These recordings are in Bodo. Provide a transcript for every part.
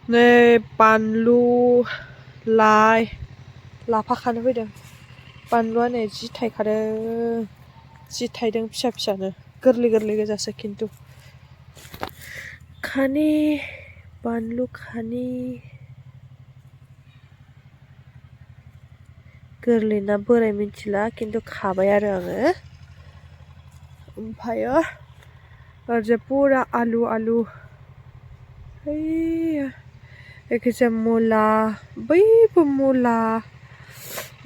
नै बानलु लाइ लाफा खानो फैदों बानलुआ नै जि थाइखादों जि थाइदों फिसा फिसानो गोरलै गोरलै गोजासो खिन्थु खानि बानलु खानि गोरलै ना बोराय मिथिला खिन्थु खाबाय आरो आङो ओमफ्रायो ओरैजाय पुरा आलु आलु एखिजाय मुला बैबो मुला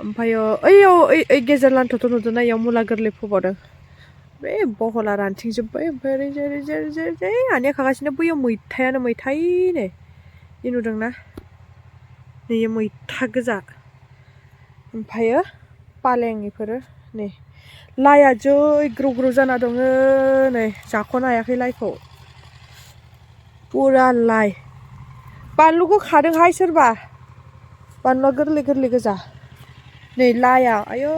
ओमफ्रायो ओइयाव ओइ गेजेर लान्थ'थ' नुदोंना इयाव मुला गोरलै फोबावदों बे बहला रानथिंजोब्बाय ओमफ्राय ओरैजाय आनैया खागासिनो बैयाव मैथायानो मैथायनो बे नुदोंना नैयो मैथा गोजा ओमफ्रायो पालें इफोरो नै लाइआ जै ग्रौ ग्रौ जाना दङ नै जाख'नो हायाखै लाइखौ पुरा लाइ बानलुखौ खादोंहाय सोरबा बानलुआ गोरलै गोरलै गोजा नै लाइआ आयौ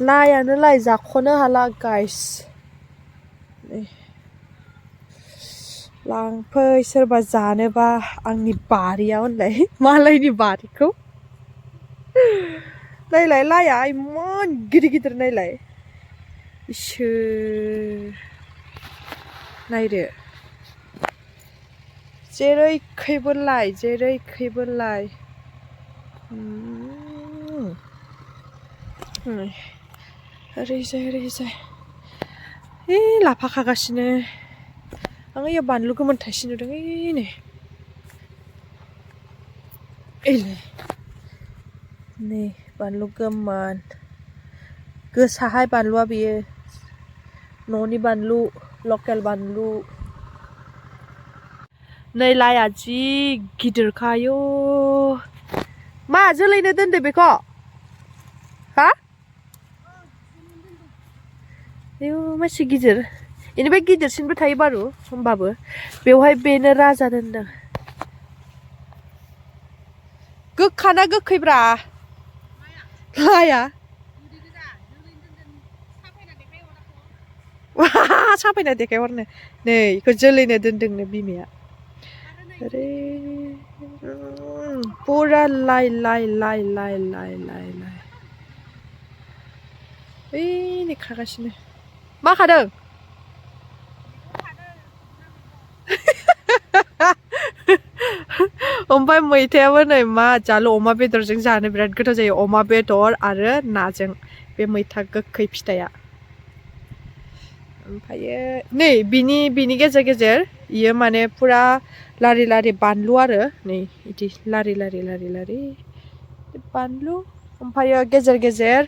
लाइआनो लाइ जाख'नो हाला गाइस नै लांफै सोरबा जानोबा आंनि बारियाव होनलाय मालायनि बारिखौ नायलाय लाइआ इमान गिदिर गिदिर नायलाय इसोर नायदो जेरैखैबो लाइ जेरैखैबो लाइ ओरैजाय लाफा खागासिनो आं इयाव बानलु गोमोन थाइसे नुदों नै नै बानलु गोमोन गोसाहाय बानलुआ बेयो न'नि बानलु लकेल बानलु नै लाइआ जि गिदिरखा आयौ मा जोलैनो दोनदो बेखौ हा आयौ मासि गिदिर बेनिफ्राय गिदिरसिनबो थायो बारु होमबाबो बेवहाय बेनो राजा दोनदों गोखाना गोखैब्रा लाइआ साफायना देखायहरनो नै बेखौ जोलैनो दोनदोंनो बिमाया अरे पुरा लाइ लाइ लाइ लाइ लाइ लाइ लाइ नै खागासिनो मा खादों ओमफ्राय मैथायाबो नै मा जालु अमा बेदरजों जानो बिराद गोथाव जायो अमा बेदर आरो नाजों बे मैथा गोखै फिथाइया ओमफ्रायो नै बिनि गेजेर गेजेर इयो माने पुरा लारि लारि बानलु आरो नै इदि लारि लारि लारि लारि बानलु ओमफ्रायो गेजेर गेजेर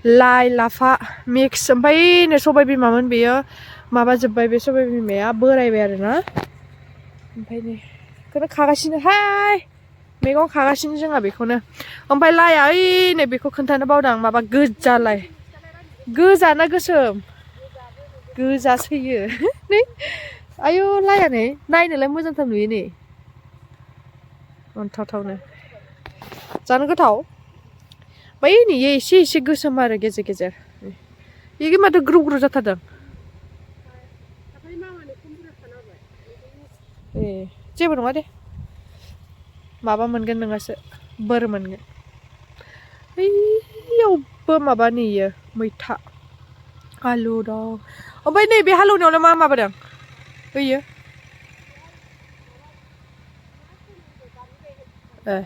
लाइ लाफा मिक्स ओमफ्राय नै सबाय बिमामोन बेयो माबाजोब्बाय बे सबाय बिमाया बोरायबाय आरोना ओमफ्राय नै बेखौनो खागासिनोहाय मैगं खागासिनो जोंहा बेखौनो ओमफ्राय लाइआ ओइ नै बेखौ खोन्थानो बावदां माबा गोजा लाइ गोजाना गोसोम गोजा सोयो नै आयौ लाइआ नै नायनोलाय मोजांथार नुयो नै अनथावथावनो जानो गोथाव बै नैयो एसे एसे गोसोम आरो गेजेर गेजेर बेयो माथो ग्रौ ग्रौ जाथारदों ए जेबो नङा दे माबा मोनगोन नोंहासो बोर मोनगोन बैयावबो माबा नेयो मैथा आलु दं ओमफ्राय नैबे हालेवनायावलाय मा माबादों बैयो ए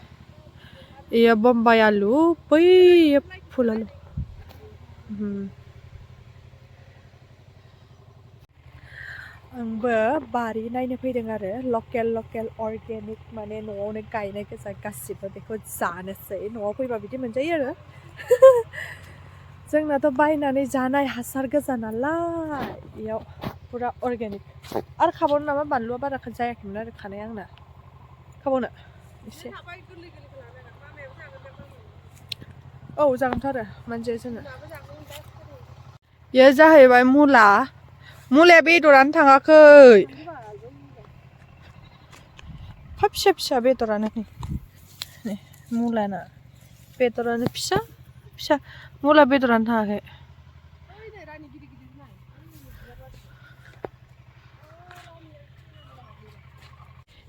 इयो बम्बाइ आलु बैयो फुल आलु आंबो बारि नायनो फैदों आरो लकेल लकेल अर्गेनिक माने न'आवनो गायनाय गोजा गासिबो बेखौ जानोसै न'आव फैबा बिदि मोनजायो आरो जोंनाथ' बायनानै जानाय हासार गोजा नालाय बेयाव पुरा अर्गेनिक आरो खाबावनो नामा बानलुआ बारा जायाखैमोन आरो खानाया आंना खाबावनो एसे औ जागोनथ' आरो मानो जाया जानो बेयो जाहैबाय मुलाया बेदरानो थाङाखै फा फिसा फिसा बेदरानो नै मुलाना बेदरानो फिसा फिसा मुला बेदरानो थाङाखै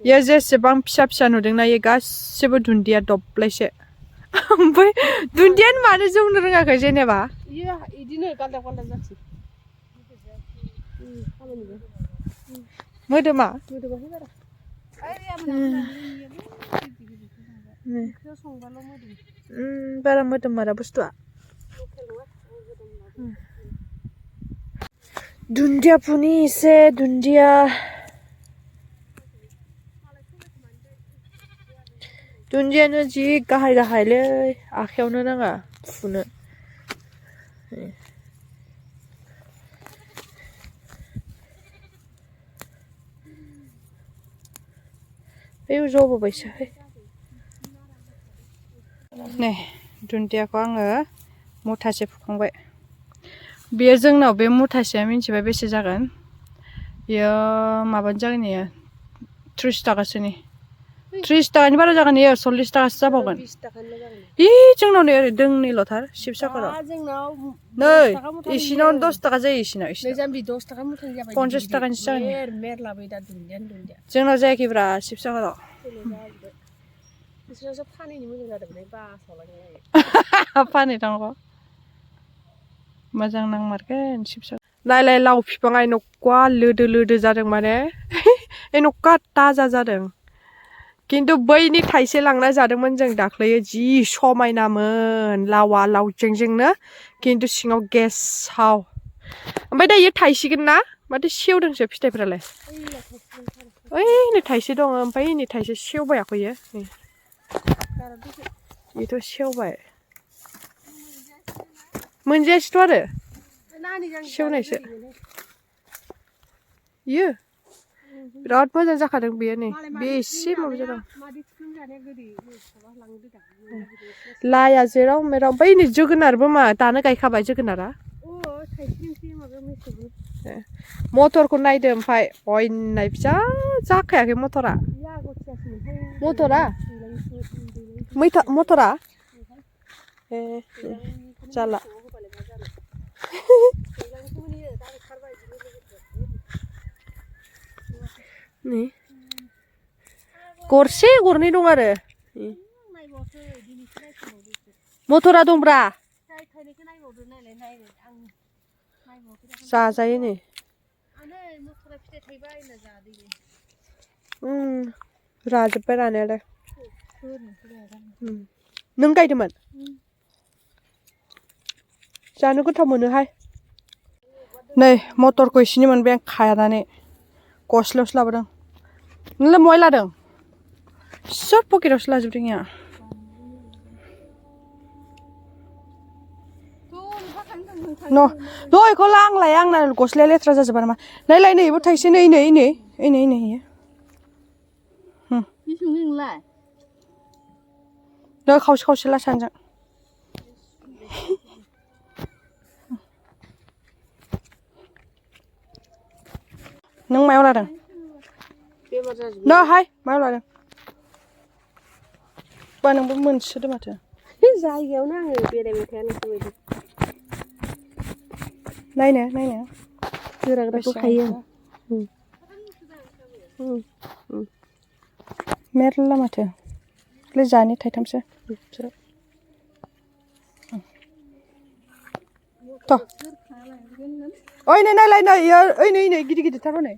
ये जेसेबां फिसा फिसा नुदोंना ये गासिबो दुन्दिया दब्लायसो ओमफ्राय दुन्दियानो मानो जौनो रोङाखै जेनेबा इयो इदिनो गालदाब गालदाब जासै मोदोमा मोदोमाखै बारा ओंख्रियाव संबाल' मोदोम बारा मोदोम मारा बुस्थुआ दुन्दिया फुनि एसे दुन्दिया दुन्दियानो जि गाहाय गाहायलै आखायावनो नाङा फुनो बे जबोबायसोहाय नै दुन्दियाखौ आङो मुथासे फुखांबाय बेयो जोंनाव बे मुथासेया मिन्थिबाय बेसे जागोन बेयो माबानो जागोन इयो 30 थाखासोनि 30 थाखानि बारा जागोन इयो 40 थाखासो जाबावगोन 20 थाखानिल' जागोन इ जोंनाव नै ओरै दोंनैल'थार शिबसागराव जोंनाव नै इसिनाव 10 थाखा जायो इसिनाव जाम्बि 10 थाखा मुथानि जाबाय 50 थाखानिसो जागोन मेरलाबाय दा दुन्दियानो दुन्दिया जोंनाव जायाखैब्रा शिबसागराव बिसोरसो फानैनो मोजां जादोंमोन बासाव लांनो फानहैनांगौ मोजां नांमारगोन शिबसागर नायलाय लाव बिफाङा न'का लोदो लोदो जादों माने न'का ताजा जादों खिन्थु बैनि थाइसे लांना जादोंमोन जों दाख्लैयो जि समायनामोन लावा लाव जेंजेंनो खिन्थु सिङाव गेसाव ओमफ्राय दायो थाइसिगोन ना माथो सेवदोंसो फिथाइफ्रालाय ओइ नै थाइसे दङ ओमफ्राय नै थाइसे सेवबायाखैयो नै बेथ' सेवबाय मोनजायासैथ' आरो सेवनायसो इयो बिराद मोजां जाखादों बेयो नै बे एसे माबा जादों लाया जेराव मेराव ओमफ्राय नै जोगोनारबो मा दानो गायखाबाय जोगोनारा मटरखौ नायदो ओमफ्राय अयनाय फिसा जाखायाखै मटरा मटरा ए जाला नै गरसे गरनै दं आरो मटरा दंब्रा जाजायो नै राजोब्बाय रानायालाय नों गायदोंमोन जानो गोथाव मोनोहाय नै मटरखौ इसिनि मोनबाय आं खानानै गस्लायावसो लाबोदों नोंलाय महाय लादों सोर पकेटावसो लाजोबदों इया इखौ आंलाय आंना गस्लाया लेथ्रा जाजोबा नामा नायलाय नै इबो थाइसे नै नै नै नै नै नै खावसे खावसे ला सानैजों नों मायाव लादों नहाय मायाव लादों बा नोंबो मोनसोदो माथो जायगायावनो आङो बेरायबाय थाया नोंसोरबायदि नायनो गोरा गोराखौ खायो मेरला माथो जानि थाइथामसो ओइ नै नायलाय नै ओइ नै गिदिर गिदिरथार हनै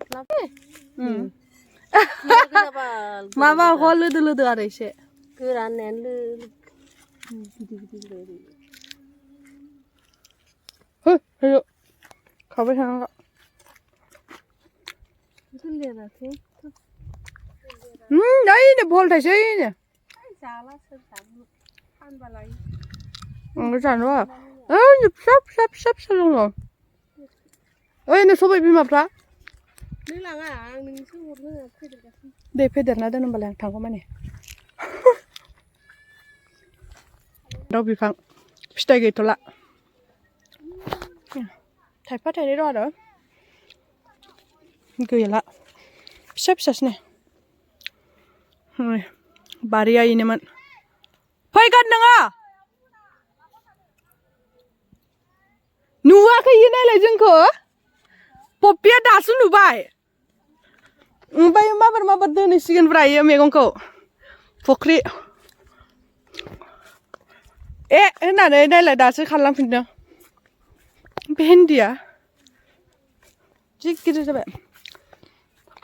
माबा लोदो लोदो आरो एसे गोरानायानो खाबाय थानांगौ नै बल थाइसे जानो फिसा फिसा फिसा फिसा दङ ओइ नो सबाय बिमाफ्रा नों लाङा आं नोंसो हरनो फेदेरगासिनो दे फेदेरना दोन होनबालाय आं थांगौ माने दाउ बिफां फिथाइ गैथ'ला थाइफा थाइनै दं आरो गैला फिसा फिसासो नै बारिया इनोमोन फैगोन नोङो नुवाखै नायलाय जोंखौ पप्पिया दासो नुबाय ओमफ्राय माबार दोनहैसिगोनब्रा इयो मैगंखौ फुख्रि होननानै नायलाय दासो खालामफिनदों भेन्दिया जि गिदिर जाबाय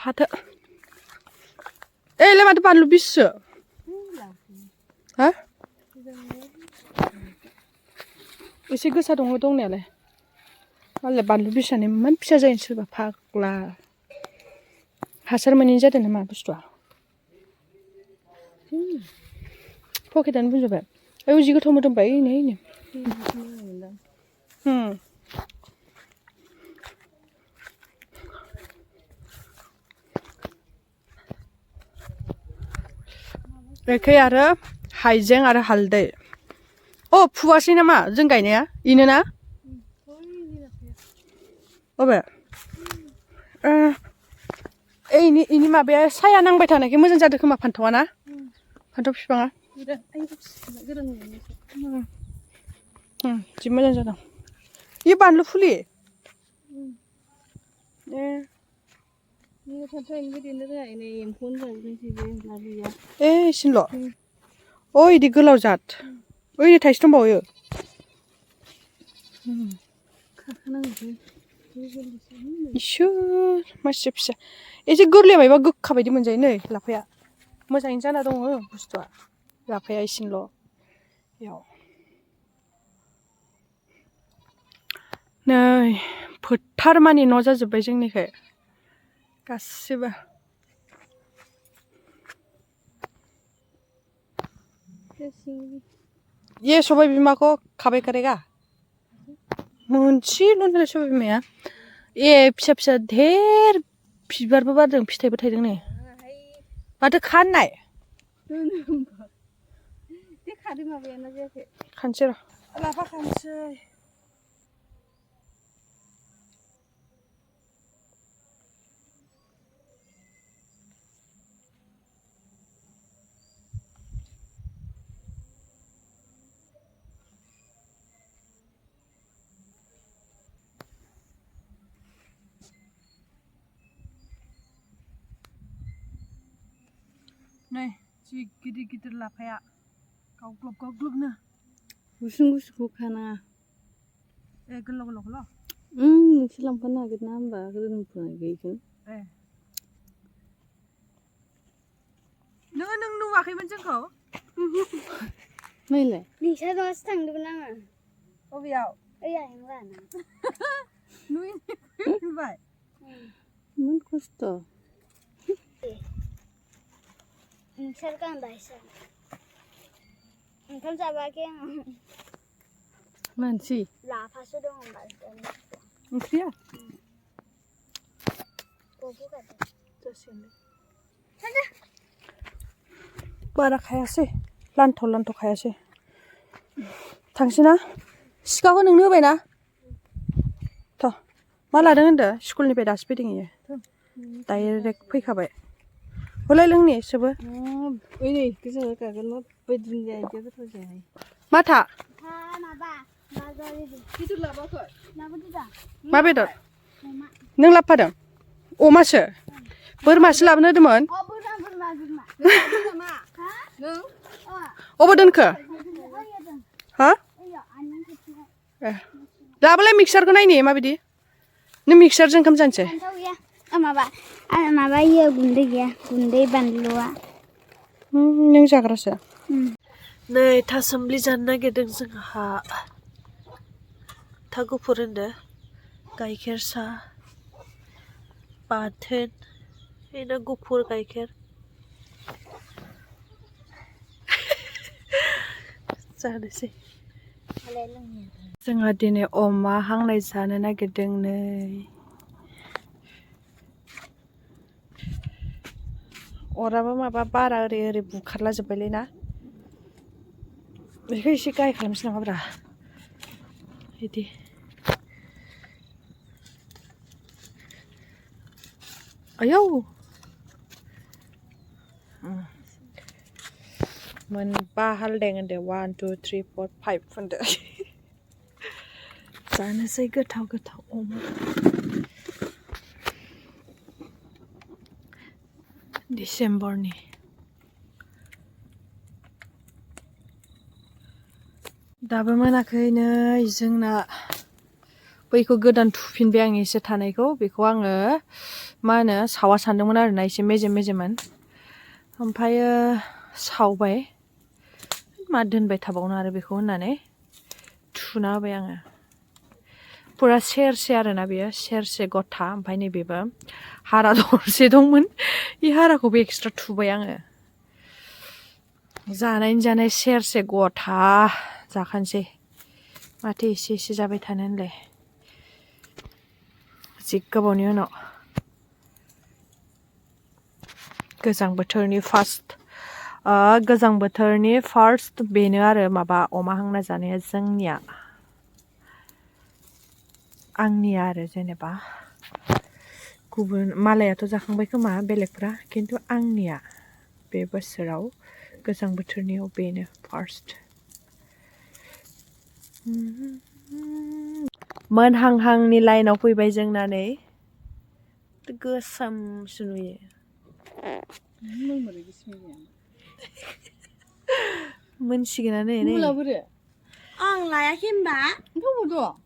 फाथो एलाय माथो बानलु बिससो हा एसे गोसा दङ दंनायालाय मालाय बानलु बिसानो इमान फिसा जायो सोरबा फाग्ला हासार मोनैनि जादों नामा बुस्थुआ पकेटानो बुंजोबबाय ओइ जि गोथाव मोदोमबाय नै बेखै आरो हाइजें आरो हालदै फुवासै नामा जों गायनाया इनो ना अबे इनि माबाया साया नांबाय थानायखाय मोजां जादों खोमा फान्थावा ना फान्थाव बिफाङा जि मोजां जादों इयो बानलु फुलि इसिनोल' इदि गोलाव जाद ओइ थाइसे दंबावो इसोर मासे फिसा एसे गोरलै मायबा गोखा बायदि मोनजायो नै लाफाया मोजाङैनो जाना दङ बुस्थुआ लाफाया इसिनोल' बेयाव नै फोथार मानि न' जाजोब्बाय जोंनिखै गासिबो ये सबाय बिमाखौ खाबाय करेगा मोनसेल' नालाय सबाय बिमाया फिसा फिसा धेर बिबारबो बारदों फिथाइबो थायदों नै माथो खाननाय खानसै र' लाफा खानसै नै जि गिदिर गिदिर लाफाया गावग्लब गुसुं गुसुंखौ खानाङा गोलाव गोलावखौल' नोंसोर लांफानो हागोन ना होमबा रोंफोर गैगोन नों नुवाखैमोन जोंखौ नायलाय नोंसा द'सो थांदोंमोन आङो अबेयाव ओइयाहाय लाना नुबाय इमान खस्थ' नोंसोर गानबायसो ओंखाम जाबाखै आङो मानसि लाफासो दं होनबा ओंख्रिया गबो गारदों बारा खायासै लान्थ' खायासै थांसै ना सिखाखौ नोंनो होबायना थ' मा लादों होनदो स्कुलनिफ्राय दासो फैदों इयो डाइरेक्ट फैखाबाय हलाय लोंनि एसेबो ओइ नै गोजां गागोन माबायदि जायो गोथाव जायाहाय माथा माबा गिदिर लाबोखै लाबोदो दा मा बेदर अमा नों लाबोफादों अमासो बोरमासो लाबोनो होदोंमोन बोरमा नामा नों अबाव दोनखो हा ओइयाव आनैनि खाथियाव लाबोलाय मिक्सारखौ नायनि माबायदि नों मिक्सारजों ओंखाम जानोसै फान्थाव गैया माबा इयो गुन्दै गैया गुन्दै बानलुआ नों जाग्रासो नै थासुमलि जानो नागिरदों जोंहा था गुफुर होनदो गाइखेर साहा बाथोन बेनो गुफुर गाइखेर जानोसै जोंहा दिनै अमा हांनाय जानो नागिरदों नै अराबो माबा बारा ओरै बुखारला जोब्बायलै ना बेखौ एसे गाहाय खालामसै नामाब्रा बिदि आयौ मोनबा हालदें होनदो 1 2 3 4 5 होनदो जानोसै गोथाव अमा डिसेम्बरनि दाबो मोनाखै नै जोंना बैखौ गोदान थुफिनबाय आं एसे थानायखौ बेखौ आङो मा होनो सावा सानदोंमोन आरोना एसे मेजेम मेजेममोन ओमफ्रायो सावबाय मा दोनबाय थाबावनो आरो बेखौ होननानै थुना होबाय आङो फुरा सेरसे आरोना बेयो सेरसे गथा ओमफ्राय नैबेबो हारा दरसे दंमोन बे हाराखौबो एक्सट्रा थुबाय आङो जानाय सेरसे गथा जाखानोसै माथो एसे एसे जाबाय थानो होनलाय जि गोबावनि उनाव गोजां बोथोरनि फार्स्ट बेनो आरो माबा अमा हांना जानाया जोंनिया आंनिया आरो जेनेबा गुबुन मालायाथ' जाखांबाय खोमा बेलेगफ्रा खिन्थु आंनिया बे बोसोराव गोजां बोथोरनियाव बेनो फार्स्ट मोनहांहांनि लाइनाव फैबाय जोंना नै गोसोमसो नुयो मोनसिगोनानो नै मुला बोरो आं लायाखै होनबा ओमफ्राय बबाव दं